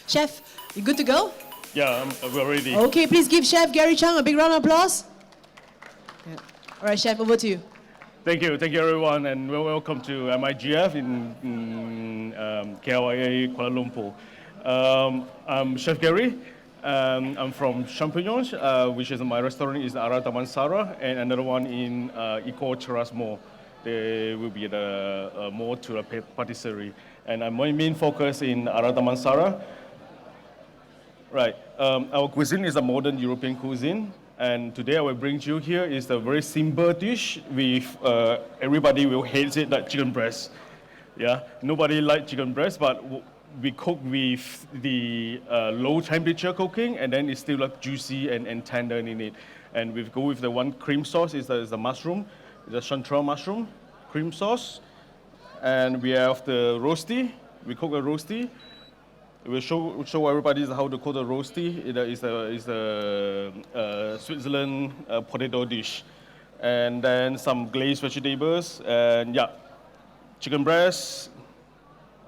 Chef, you good to go? Yeah, we're ready. Okay, please give Chef Gary Cheng a big round of applause. Yeah. All right, Chef, over to you. Thank you everyone, and welcome to MIGF in KLIA, Kuala Lumpur. I'm Chef Gary. I'm from Champignons, which is my restaurant is Ara Damansara, and another one in Eco Terrace Mall. They will be the more to a patisserie, and my main focus in Ara Damansara. Right, our cuisine is a modern European cuisine. And today I will bring you here is a very simple dish with everybody will hate it, like chicken breast. Yeah, nobody like chicken breast, but we cook with the low temperature cooking, and then it's still like juicy and tender in it. And we go with the one cream sauce is the mushroom, the chanterelle mushroom cream sauce, and we have the roasty. We cook a roasty. We'll show everybody how to cook the roasty. It is a Switzerland potato dish. And then some glazed vegetables, and yeah, chicken breast,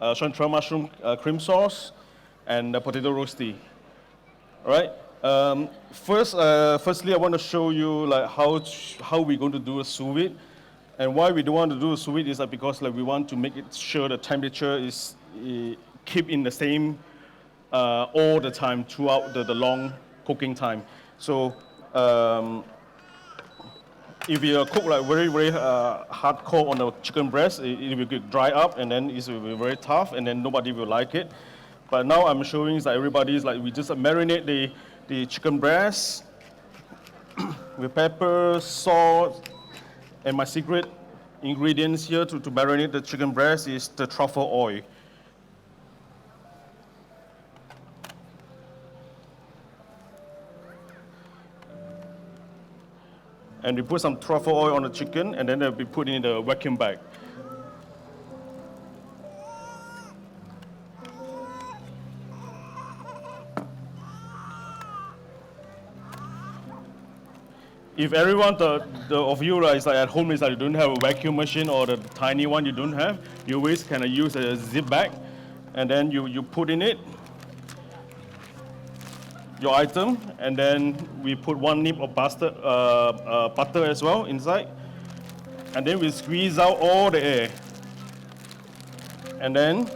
chanterelle mushroom cream sauce, and the potato roasty. All right. Firstly, I want to show you like how we're going to do a sous vide. And why we don't want to do a sous vide is that because like we want to make it sure the temperature is keep in the same all the time throughout the long cooking time. So if you cook like very hardcore on the chicken breast, it will get dry up and then it will be very tough and then nobody will like it. But now I'm showing that everybody's like we just marinate the chicken breast with pepper, salt, and my secret ingredients here to marinate the chicken breast is the truffle oil. And we put some truffle oil on the chicken, and then they'll be put in the vacuum bag. If everyone of you is like at home is like you don't have a vacuum machine or the tiny one you don't have, you always can use a zip bag, and then you put in it your item, and then we put one nip of butter as well inside, and then we squeeze out all the air, and then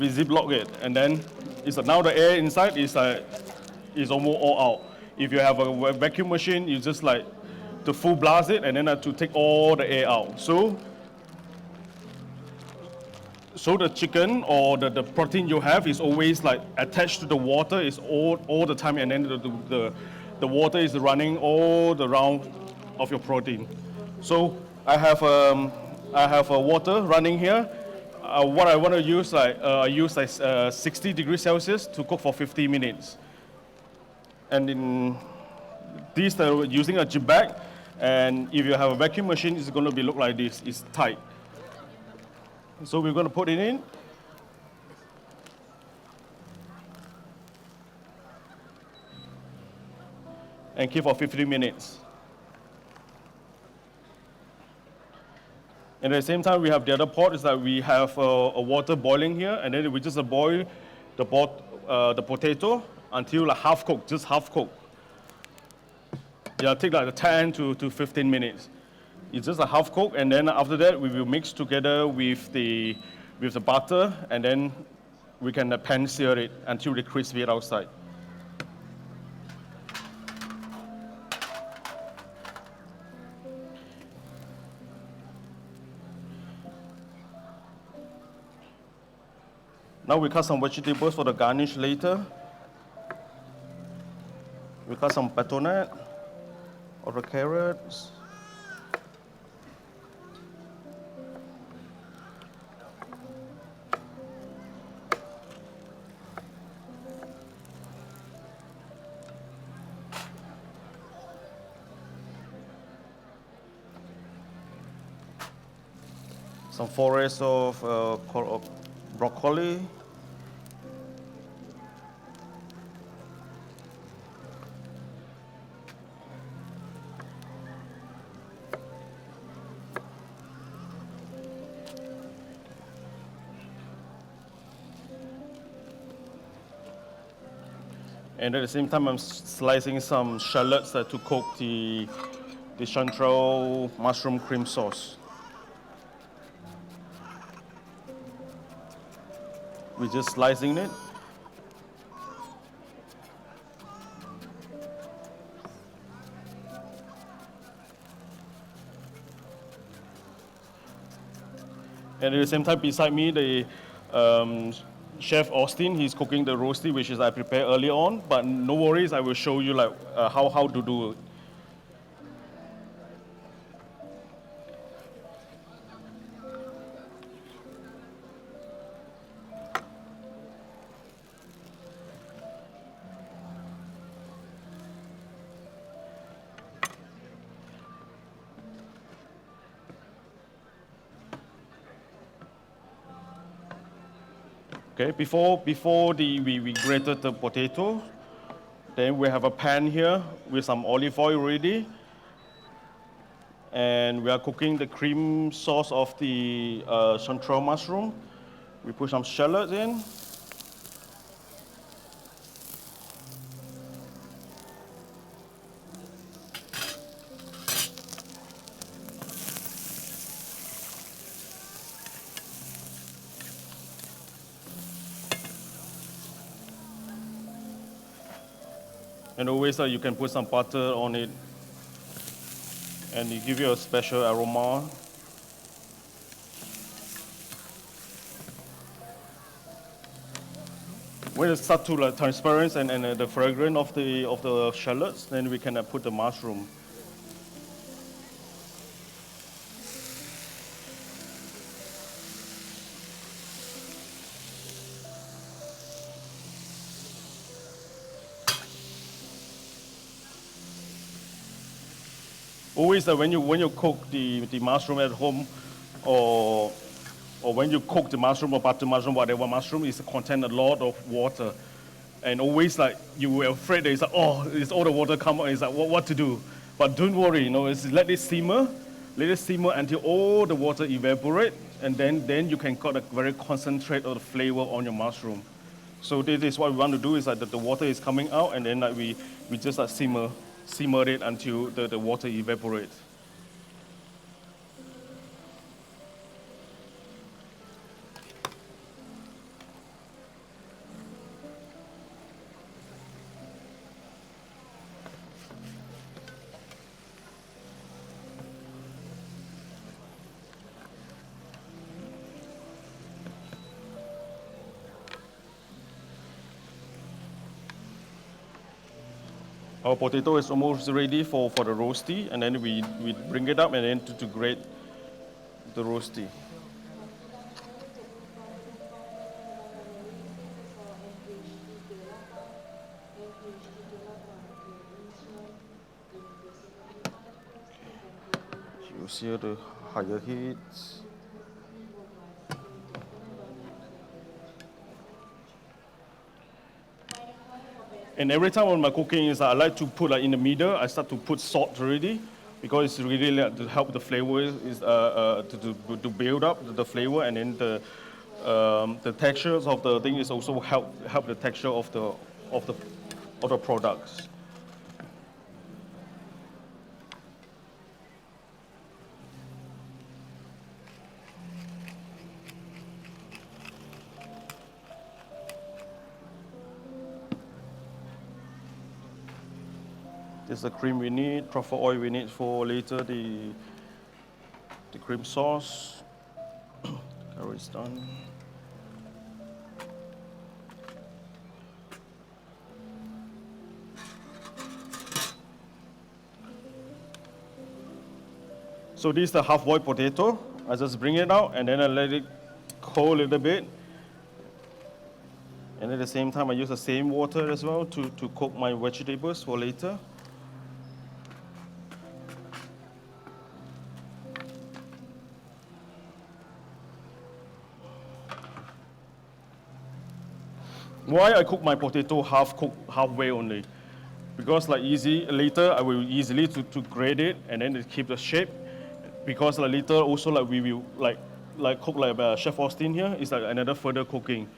we ziplock it, and then now the air inside is almost all out. If you have a vacuum machine, you just like to full blast it and then to take all the air out. So the chicken or the protein you have is always like attached to the water is all the time, and then the water is running all the round of your protein. So I have a water running here. What I want to use, I use 60 degrees Celsius to cook for 50 minutes. And in this, using a zip bag, and if you have a vacuum machine, it's going to look like this. It's tight. So we're going to put it in. And keep for 50 minutes. And at the same time, we have the other pot is that we have a water boiling here, and then we just boil the potato until like half cooked, just half cooked. Yeah, take like 10 to 15 minutes. It's just a half cook, and then after that we will mix together with the butter, and then we can pan sear it until it's crispy outside. Now we cut some vegetables for the garnish later. We cut some butternut or the carrots. Some forest of broccoli. And at the same time, I'm slicing some shallots to cook the chanterelle mushroom cream sauce. We're just slicing it. And at the same time, beside me, the Chef Austin, he's cooking the roasty, which is I prepared earlier on. But no worries, I will show you like how to do it. Okay, before we grated the potato, then we have a pan here with some olive oil ready. And we are cooking the cream sauce of the chanterelle mushroom. We put some shallots in. And always you can put some butter on it, and it gives you a special aroma. When it starts to like transparent and the fragrance of the shallots, then we can put the mushroom. Always when you cook the mushroom at home, or when you cook the mushroom or butter mushroom, whatever mushroom, it contains a lot of water. And always like you were afraid that it's like, oh, it's all the water come out, it's like what to do. But don't worry, it's let it simmer until all the water evaporate, and then you can get a very concentrate of the flavor on your mushroom. So this is what we want to do, is that the water is coming out, and then like we just simmer it until the water evaporates. Our potato is almost ready for the roasty, and then we bring it up and then to grate the roasty. You see the higher heat. And every time on my cooking is I like to put in the middle, I start to put salt already, because it's really to help the flavor is to build up the flavor, and then the textures of the thing is also help the texture of the products. This is the cream we need, truffle oil we need for later the cream sauce. Curry is done. So this is the half-boiled potato. I just bring it out and then I let it cool a little bit. And at the same time, I use the same water as well to cook my vegetables for later. Why I cook my potato halfway only? Because later I will easily to grate it and then it keep the shape. Because later also we will cook Chef Austin here is another further cooking.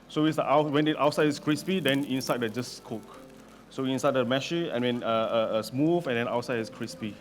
So it's when the outside is crispy, then inside they just cook. So inside the meshy, smooth, and then outside is crispy.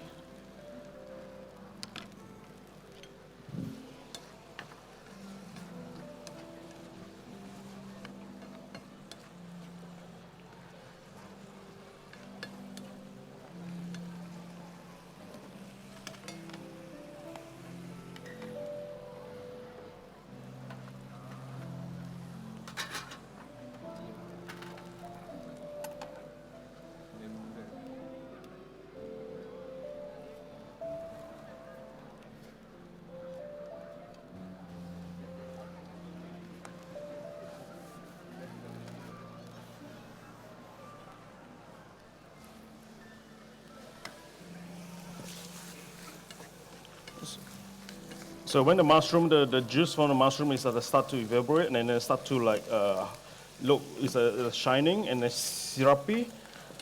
So when the mushroom, the juice from the mushroom is at the start to evaporate, and then it start to look, it's shining and it's syrupy.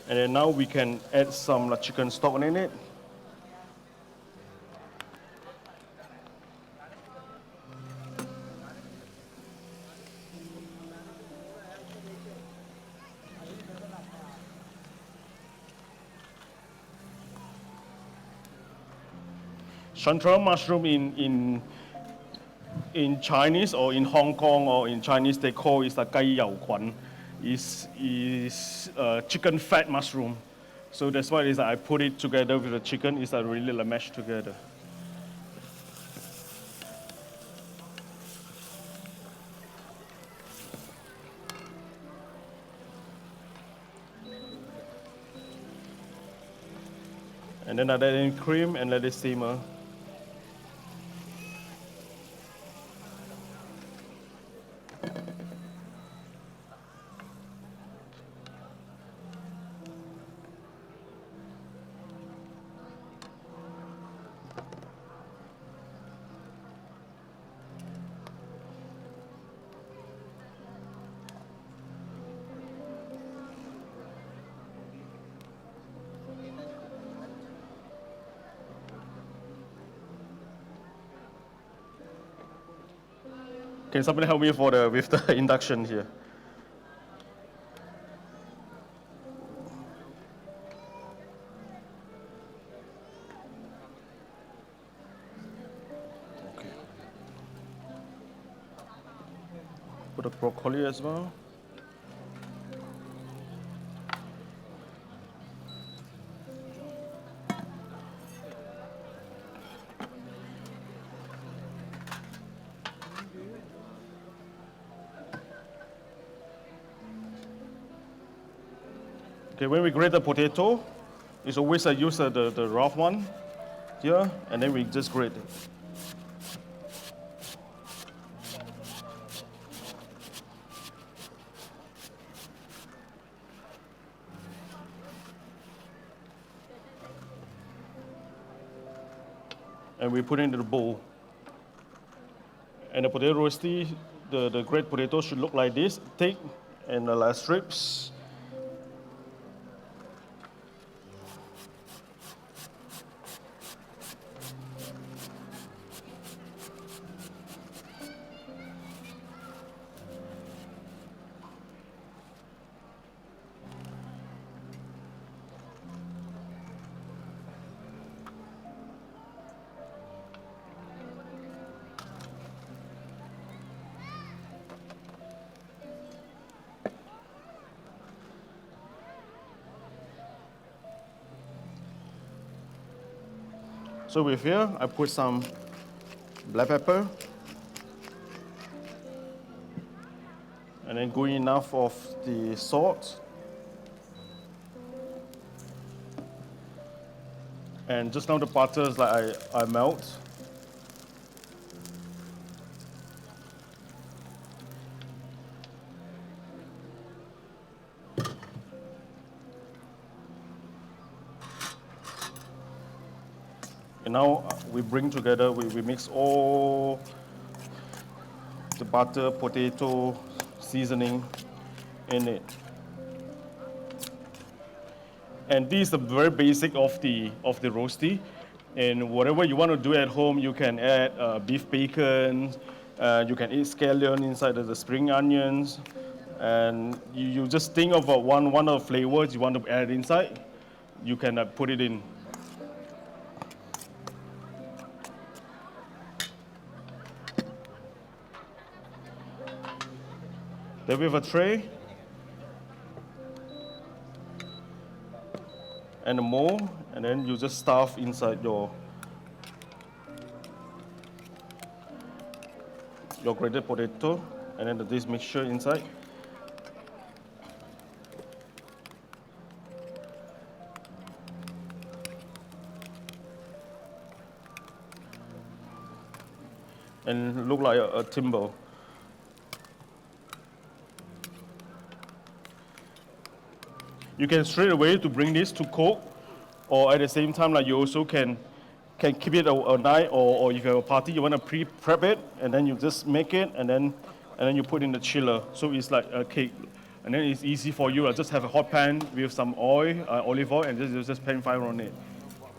And then now we can add some chicken stock in it. Chanterelle mushroom in Chinese or in Hong Kong or in Chinese they call it gai yao kuan. Is chicken fat mushroom. So that's why it is I put it together with the chicken. It's really mashed together. And then I add in cream and let it simmer. Can somebody help me with the induction here? Okay. Put the broccoli as well. Okay, when we grate the potato, it's always I use the rough one here, and then we just grate it. And we put it into the bowl. And the potato roasty, the grated potato should look like this, thick and like strips. So with here, I put some black pepper, and then good enough of the salt. And just now the butter is like I melt. And now we bring together, we mix all the butter, potato, seasoning in it. And this is the very basic of the roasty. And whatever you want to do at home, you can add beef bacon, you can eat scallion inside of the spring onions, And you just think of one of the flavors you want to add inside. You can put it in. Then we have a tray and a mold, and then you just stuff inside your grated potato, and then this mixture inside. And look like a timber. You can straight away to bring this to cook, or at the same time, like you also can keep it a night, or if you have a party, you want to pre-prep it, and then you just make it, and then you put in the chiller. So it's like a cake, and then it's easy for you. Just have a hot pan with some oil, olive oil, and just pan fire on it.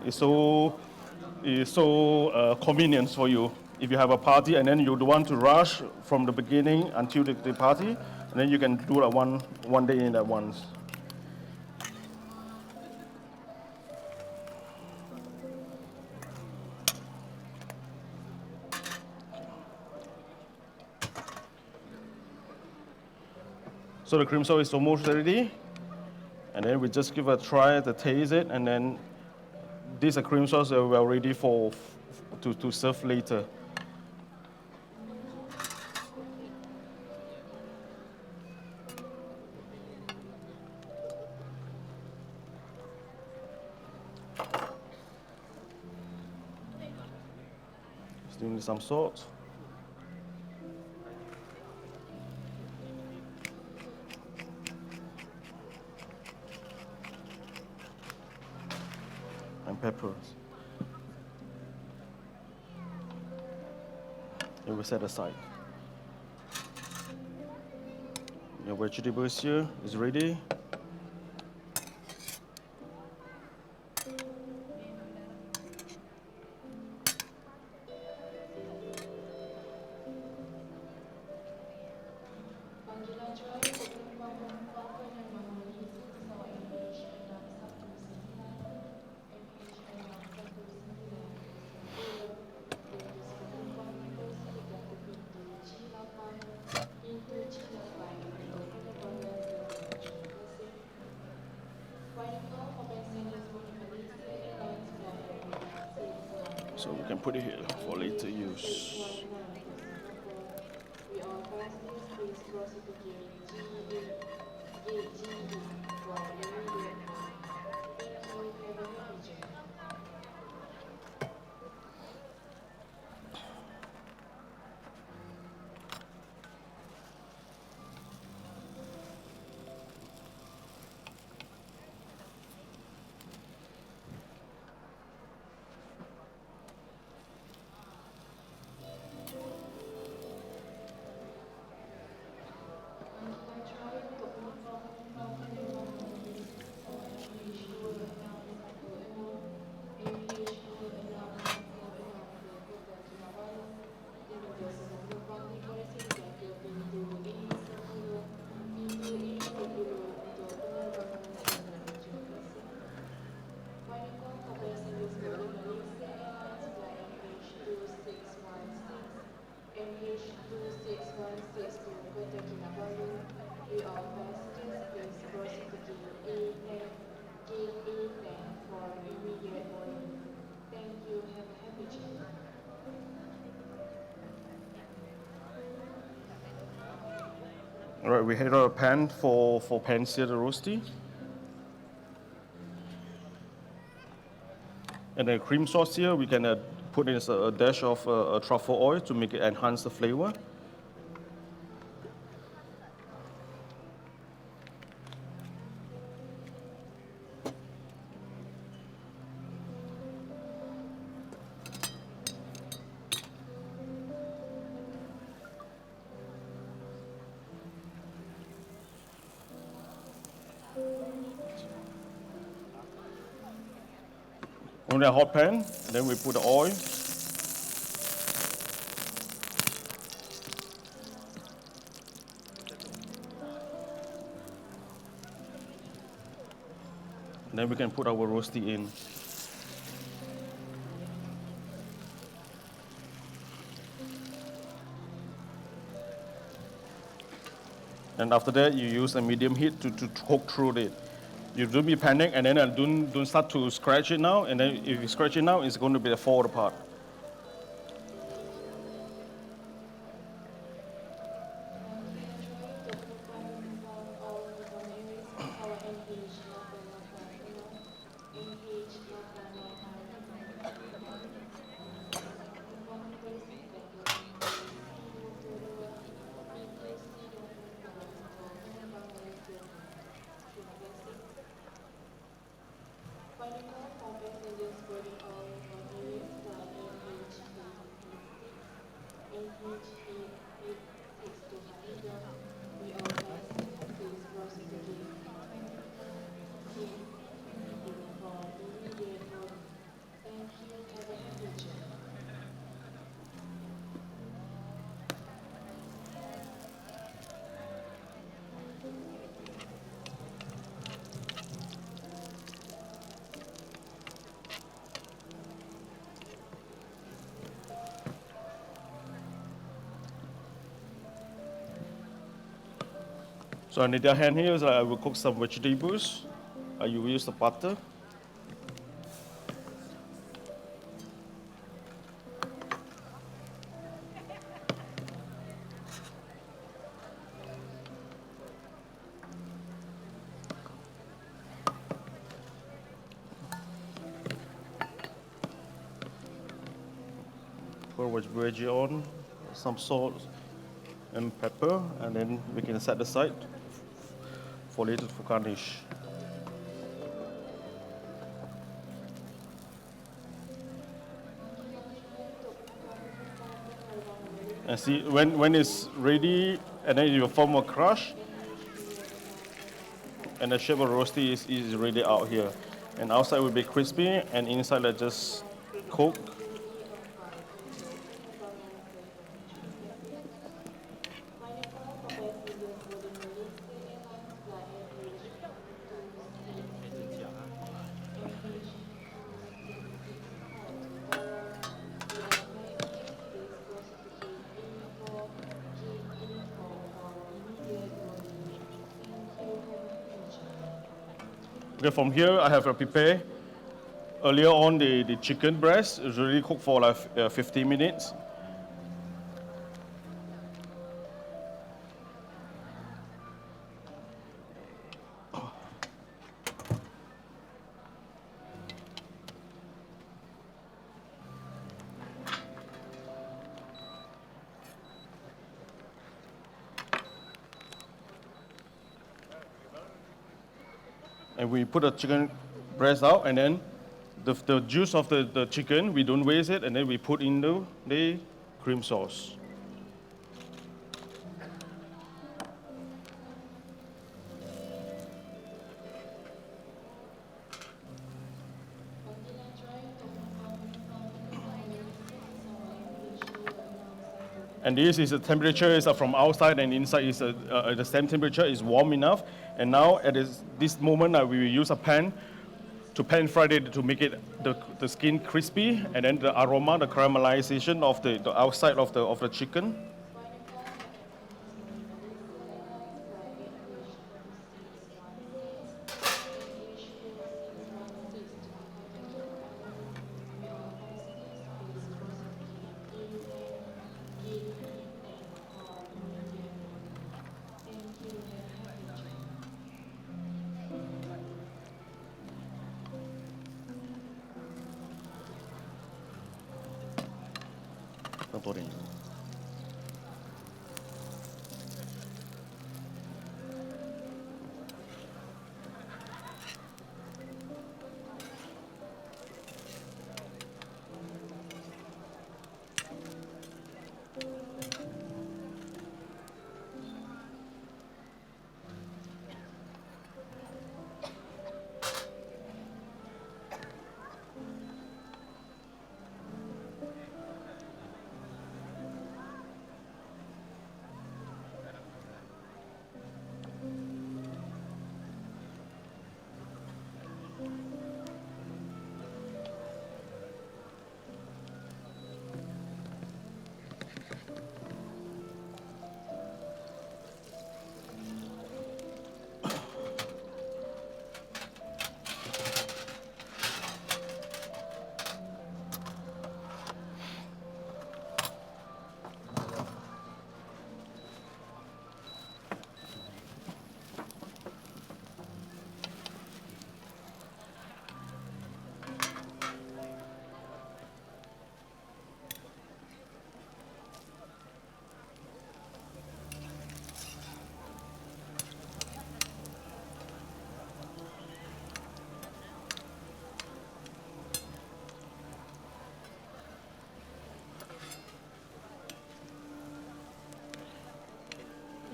It's so convenient for you. If you have a party and then you don't want to rush from the beginning until the party, and then you can do like one day in at once. So the cream sauce is almost ready, and then we just give a try to taste it, and then this cream sauce we are ready to serve later. Still need some salt. And peppers. It will set aside. Your vegetables here is ready. So we can put it here for later use. All right, we heat our pan for pan-seared roasty. And the cream sauce here, we can put in a dash of truffle oil to make it enhance the flavor. On a hot pan, then we put the oil. Then we can put our roasty in. And after that, you use a medium heat to cook through it. You don't be panic, and then don't start to scratch it now. And then if you scratch it now, it's going to be fall apart. So on the other hand here, I will cook some vegetables. I will use the butter. Pour veggie on, some salt and pepper, and then we can set aside for later for garnish. And see, when it's ready, and then you form a crush, and the shape of roasty is ready out here. And outside will be crispy, and inside let just cook. Okay, from here I have prepared earlier on the chicken breast. It's already cooked for like 15 minutes. And we put the chicken breast out, and then the juice of the chicken, we don't waste it, and then we put in the cream sauce. And this is the temperature is from outside and inside is the same temperature is warm enough. And now at this moment we will use a pan to pan fry it to make it the skin crispy, and then the aroma, the caramelization of the outside of the chicken.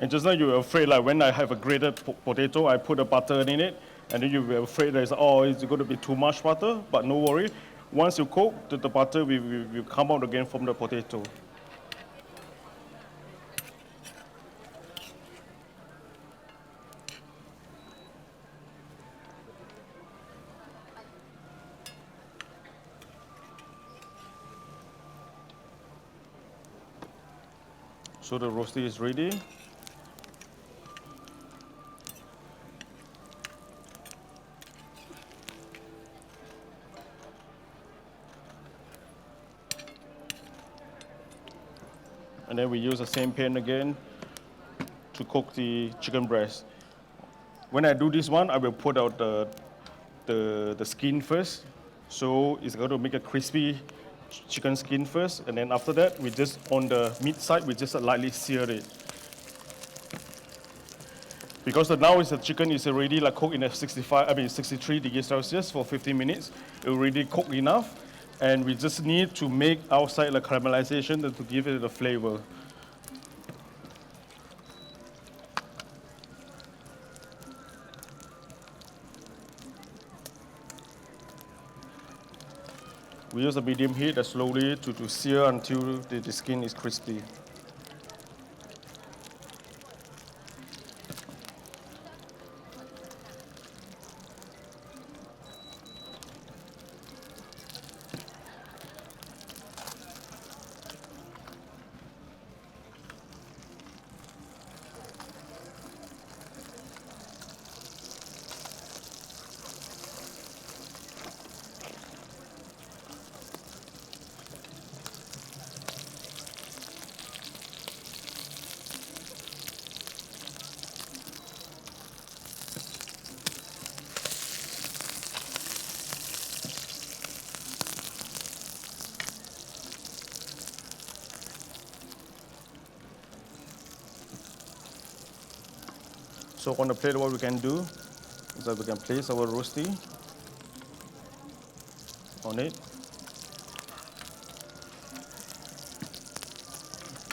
And just now you were afraid, like when I have a grated potato, I put a butter in it, and then you were afraid that it's going to be too much butter, but no worry. Once you cook, the butter will come out again from the potato. So the roasty is ready. And then we use the same pan again to cook the chicken breast. When I do this one, I will put out the skin first. So it's going to make a crispy chicken skin first. And then after that, we just, on the meat side, we just lightly sear it. Because now the chicken is already like cooked in a 63 degrees Celsius for 15 minutes. It already cooked enough. And we just need to make outside the caramelization to give it the flavor. We use a medium heat slowly to sear until the skin is crispy. So on the plate, what we can do is that we can place our roasty on it.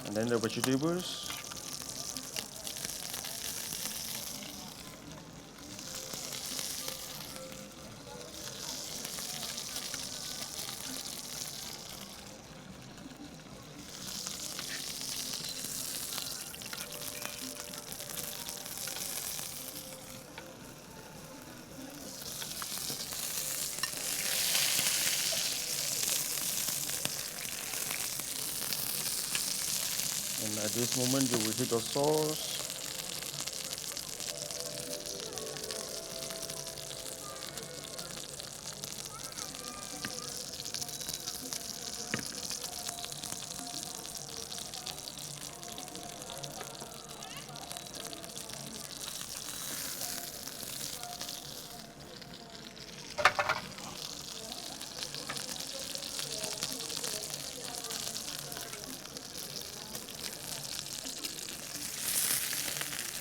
And then the vegetables. And at this moment, you will heat the sauce.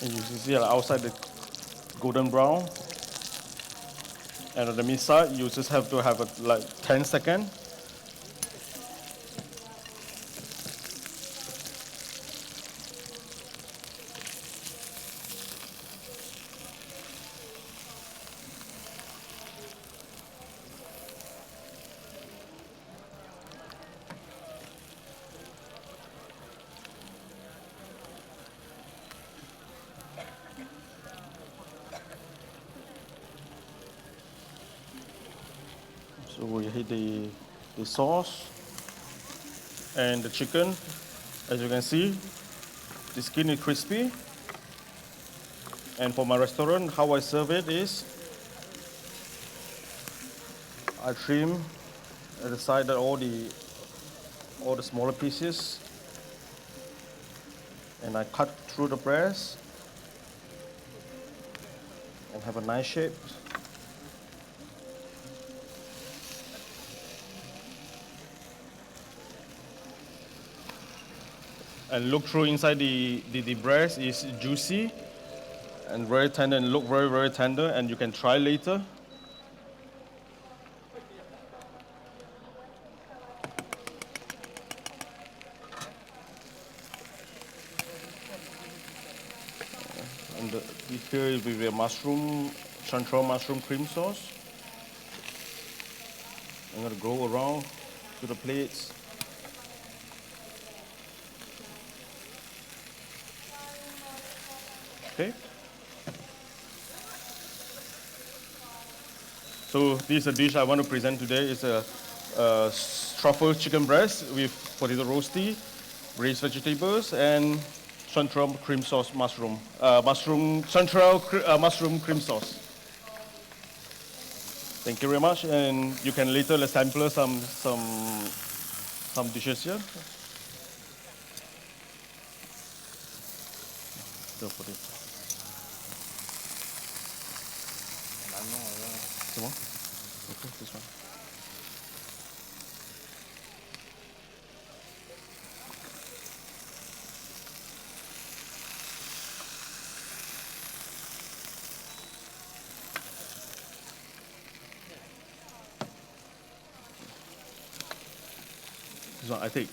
And you can see outside the golden brown. And on the meat side, you just have to have like 10 seconds. So we heat the sauce and the chicken. As you can see, the skin is crispy. And for my restaurant, how I serve it is I trim at the side all the smaller pieces, and I cut through the breast and have a nice shape. And look through inside the breast is juicy and very tender and look very, very tender, and you can try later. And here will be a mushroom, central mushroom cream sauce. I'm going to go around to the plates. Okay. So this is a dish I want to present today. It's a truffle chicken breast with potato roasty, braised vegetables, and central cream sauce mushroom. Mushroom cream sauce. Thank you very much. And you can later sample some dishes here. Go for it. Come on. Okay, this one. This one I take.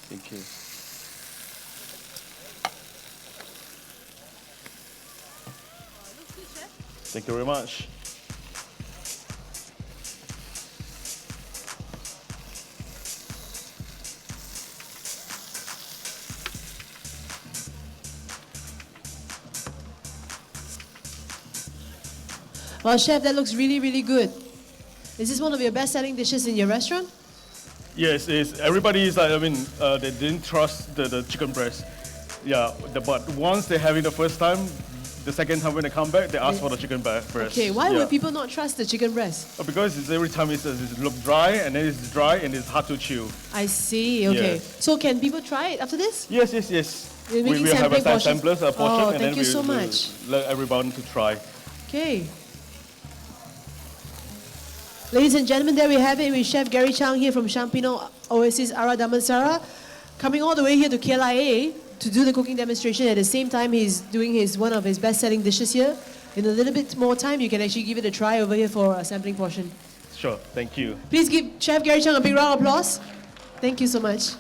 Thank you. Thank you very much. Well, Chef, that looks really, really good. Is this one of your best-selling dishes in your restaurant? Yes, everybody is like, they didn't trust the chicken breast. Yeah, but once they have it the first time, the second time when they come back, they ask for the chicken breast. Okay, why would people not trust the chicken breast? Because every time it looks dry, and then it's dry, and it's hard to chew. I see, okay. Yes. So can people try it after this? Yes. You're making We have a portions? samplers, a portion, Oh, and then thank you so much. we'll let everyone to try. Okay. Ladies and gentlemen, there we have it with Chef Gary Cheng here from Champino Oasis Ara Damansara, coming all the way here to KLIA to do the cooking demonstration. At the same time, he's doing one of his best-selling dishes here. In a little bit more time, you can actually give it a try over here for a sampling portion. Sure, thank you. Please give Chef Gary Cheng a big round of applause. Thank you so much.